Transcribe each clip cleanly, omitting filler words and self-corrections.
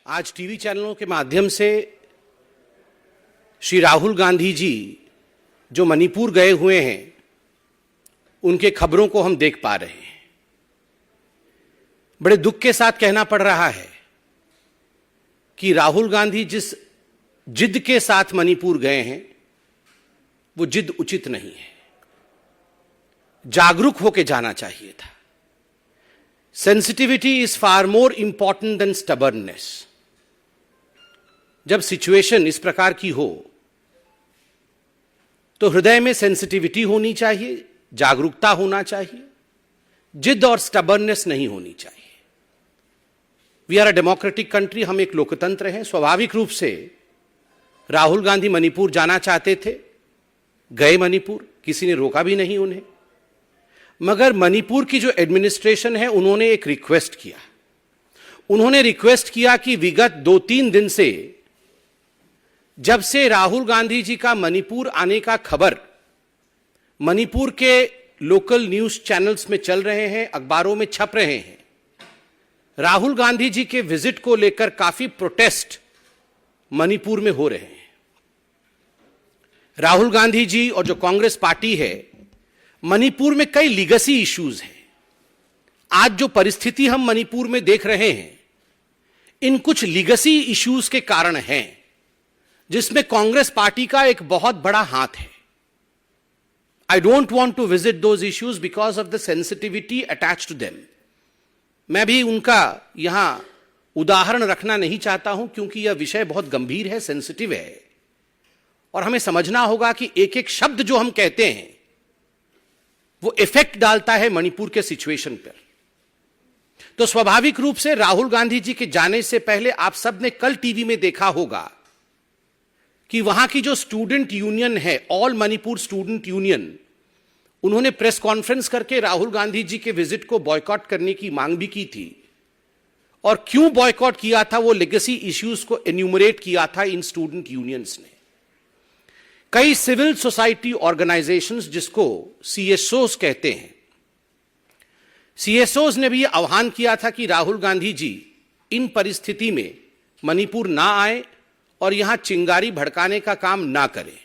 आज टीवी चैनलों के माध्यम से श्री राहुल गांधी जी जो मणिपुर गए हुए हैं, उनके खबरों को हम देख पा रहे हैं। बड़े दुख के साथ कहना पड़ रहा है कि राहुल गांधी जिस जिद के साथ मणिपुर गए हैं, वो जिद उचित नहीं है। जागरूक होकर जाना चाहिए था। Sensitivity is far more important than stubbornness. जब सिचुएशन इस प्रकार की हो तो हृदय में सेंसिटिविटी होनी चाहिए, जागरूकता होना चाहिए, जिद और स्टबर्ननेस नहीं होनी चाहिए। We are a democratic country, हम एक लोकतंत्र हैं। स्वाभाविक रूप से राहुल गांधी मणिपुर जाना चाहते थे, गए मणिपुर, किसी ने रोका भी नहीं उन्हें। मगर मणिपुर की जो एडमिनिस्ट्रेशन है, उन्होंने एक रिक्वेस्ट किया। उन्होंने रिक्वेस्ट किया कि विगत 2-3 दिन से, जब से राहुल गांधी जी का मणिपुर आने का खबर मणिपुर के लोकल न्यूज चैनल्स में चल रहे हैं, अखबारों में छप रहे हैं, राहुल गांधी जी के विजिट को लेकर काफी प्रोटेस्ट मणिपुर में हो रहे हैं। राहुल गांधी जी और जो कांग्रेस पार्टी है, मणिपुर में कई लीगेसी इश्यूज हैं। आज जो परिस्थिति हम मणिपुर में देख रहे हैं, इन कुछ लीगेसी इश्यूज के कारण हैं, जिसमें कांग्रेस पार्टी का एक बहुत बड़ा हाथ है। I don't want to visit those issues because of the sensitivity attached to them. मैं भी उनका यहां उदाहरण रखना नहीं चाहता हूं, क्योंकि यह विषय बहुत गंभीर है, सेंसिटिव है, और हमें समझना होगा कि एक एक शब्द जो हम कहते हैं वो इफेक्ट डालता है मणिपुर के सिचुएशन पर। तो स्वाभाविक रूप से राहुल गांधी जी के जाने से पहले आप सब ने कल टीवी में देखा होगा कि वहां की जो स्टूडेंट यूनियन है, ऑल मणिपुर स्टूडेंट यूनियन, उन्होंने प्रेस कॉन्फ्रेंस करके राहुल गांधी जी के विजिट को बॉयकॉट करने की मांग भी की थी। और क्यों बॉयकॉट किया था, वो लेगेसी इश्यूज को एन्यूमरेट किया था इन स्टूडेंट यूनियंस ने। कई सिविल सोसाइटी ऑर्गेनाइजेशंस, जिसको सीएसओज कहते हैं, सीएसओज ने भी आह्वान किया था कि राहुल गांधी जी इन परिस्थिति में मणिपुर ना आए और यहां चिंगारी भड़काने का काम ना करें।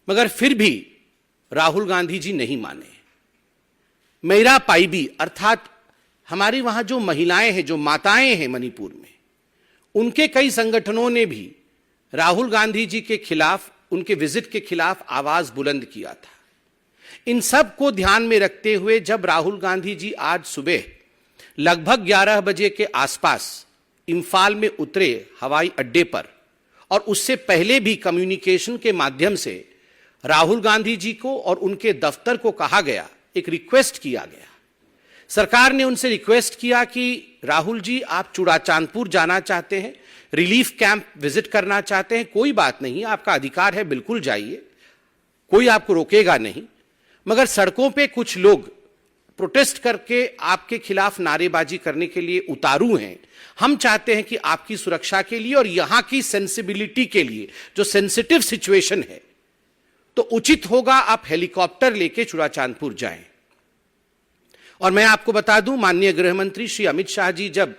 मगर फिर भी राहुल गांधी जी नहीं माने। मेरा पाइबी अर्थात हमारी वहां जो महिलाएं हैं, जो माताएं हैं मणिपुर में, उनके कई संगठनों ने भी राहुल गांधी जी के खिलाफ, उनके विजिट के खिलाफ आवाज बुलंद किया था। इन सब को ध्यान में रखते हुए जब राहुल गांधी जी आज सुबह लगभग 11 बजे के आसपास इंफाल में उतरे हवाई अड्डे पर, और उससे पहले भी कम्युनिकेशन के माध्यम से राहुल गांधी जी को और उनके दफ्तर को कहा गया, एक रिक्वेस्ट किया गया। सरकार ने उनसे रिक्वेस्ट किया कि राहुल जी, आप चुड़ाचांदपुर जाना चाहते हैं, रिलीफ कैंप विजिट करना चाहते हैं, कोई बात नहीं, आपका अधिकार है, बिल्कुल जाइए, कोई आपको रोकेगा नहीं। मगर सड़कों पे कुछ लोग प्रोटेस्ट करके आपके खिलाफ नारेबाजी करने के लिए उतारू हैं। हम चाहते हैं कि आपकी सुरक्षा के लिए और यहां की सेंसिबिलिटी के लिए, जो सेंसिटिव सिचुएशन है, तो उचित होगा आप हेलीकॉप्टर लेके चुड़ाचांदपुर जाएं। और मैं आपको बता दूं, माननीय गृह मंत्री श्री अमित शाह जी जब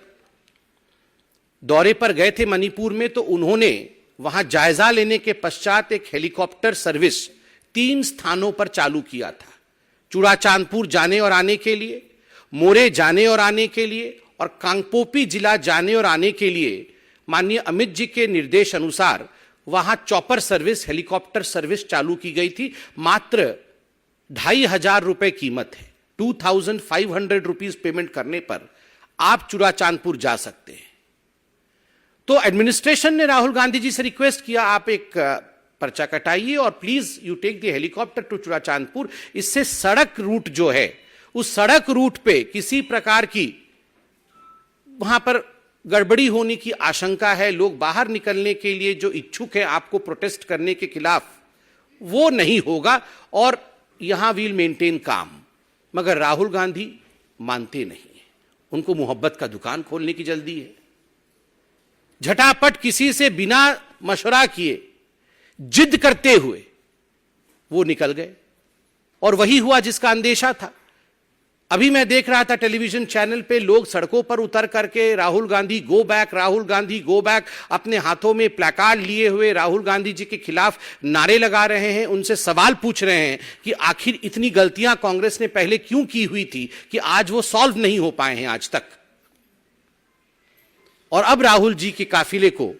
दौरे पर गए थे मणिपुर में, तो उन्होंने वहां जायजा लेने के पश्चात एक हेलीकॉप्टर सर्विस 3 स्थानों पर चालू किया था। चुड़ाचांदपुर जाने और आने के लिए, मोरे जाने और आने के लिए, और कांगपोपी जिला जाने और आने के लिए माननीय अमित जी के निर्देश अनुसार वहां चॉपर सर्विस, हेलीकॉप्टर सर्विस चालू की गई थी। मात्र 2,500 रुपए कीमत है। 2,500 रुपीज पेमेंट करने पर आप चुड़ाचांदपुर जा सकते हैं। तो एडमिनिस्ट्रेशन ने राहुल गांधी जी से रिक्वेस्ट किया, आप एक पर्चा कटाइए और please you take the helicopter to Churachandpur. इससे सड़क रूट जो है, उस सड़क रूट पे किसी प्रकार की वहां पर गड़बड़ी होने की आशंका है। लोग बाहर निकलने के लिए जो इच्छुक है आपको प्रोटेस्ट करने के खिलाफ, वो नहीं होगा और यहां वील मेंटेन काम। मगर राहुल गांधी मानते नहीं है, उनको मोहब्बत का दुकान खोलने की जल्दी है। झटापट किसी से बिना मशवरा किए, जिद करते हुए वो निकल गए, और वही हुआ जिसका अंदेशा था। अभी मैं देख रहा था टेलीविजन चैनल पे लोग सड़कों पर उतर करके Rahul Gandhi go back, Rahul Gandhi go back, अपने हाथों में प्लैकार्ड लिए हुए राहुल गांधी जी के खिलाफ नारे लगा रहे हैं, उनसे सवाल पूछ रहे हैं कि आखिर इतनी गलतियां कांग्रेस ने पहले क्यों की हुई थी कि आज वो सॉल्व नहीं हो पाए हैं आज तक। और अब राहुल जी के काफिले को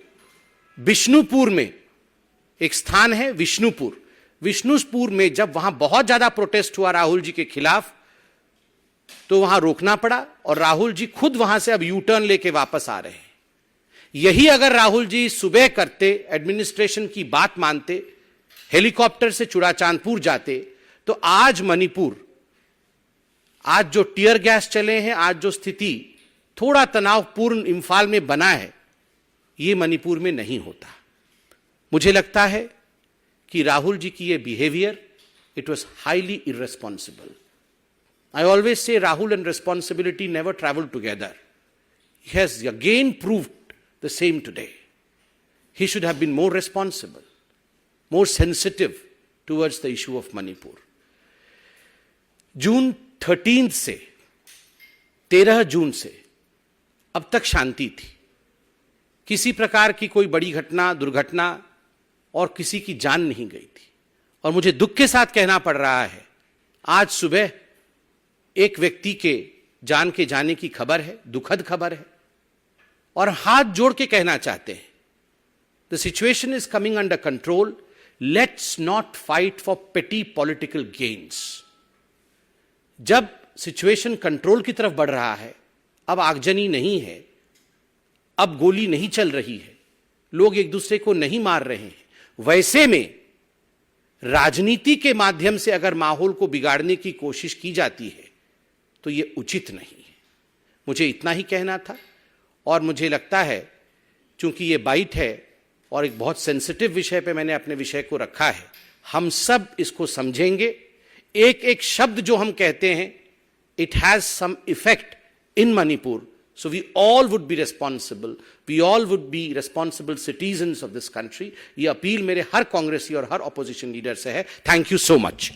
बिष्णुपुर में एक स्थान है विष्णुपुर में जब वहां बहुत ज्यादा प्रोटेस्ट हुआ राहुल जी के खिलाफ, तो वहां रोकना पड़ा और राहुल जी खुद वहां से अब यू टर्न लेके वापस आ रहे हैं। यही अगर राहुल जी सुबह करते, एडमिनिस्ट्रेशन की बात मानते, हेलीकॉप्टर से चुड़ाचांदपुर जाते, तो आज मणिपुर, आज जो टीयर गैस चले हैं, आज जो स्थिति थोड़ा तनावपूर्ण इंफाल में बना है, यह मणिपुर में नहीं होता। मुझे लगता है कि राहुल जी की यह behaviour, it was highly irresponsible. I always say Rahul and responsibility never travel together. He has again proved the same today. He should have been more responsible, more sensitive towards the issue of Manipur. जून 13 से 13 जून से अब तक शांति थी। किसी प्रकार की कोई बड़ी घटना, दुर्घटना और किसी की जान नहीं गई थी। और मुझे दुख के साथ कहना पड़ रहा है, आज सुबह एक व्यक्ति के जान के जाने की खबर है, दुखद खबर है, और हाथ जोड़ के कहना चाहते हैं, the situation is coming under control, let's not fight for पेटी पॉलिटिकल गेन्स। जब सिचुएशन कंट्रोल की तरफ बढ़ रहा है, अब आगजनी नहीं है, अब गोली नहीं चल रही है, लोग एक दूसरे को नहीं मार रहे हैं, वैसे में राजनीति के माध्यम से अगर माहौल को बिगाड़ने की कोशिश की जाती है तो यह उचित नहीं है। मुझे इतना ही कहना था। और मुझे लगता है चूंकि ये बाइट है और एक बहुत सेंसिटिव विषय पे मैंने अपने विषय को रखा है, हम सब इसको समझेंगे। एक एक शब्द जो हम कहते हैं, it has some effect in Manipur, so we all would be responsible, we all would be responsible citizens of this country। ये अपील मेरे हर कांग्रेसी और हर ऑपोजिशन लीडर से है। Thank you so much.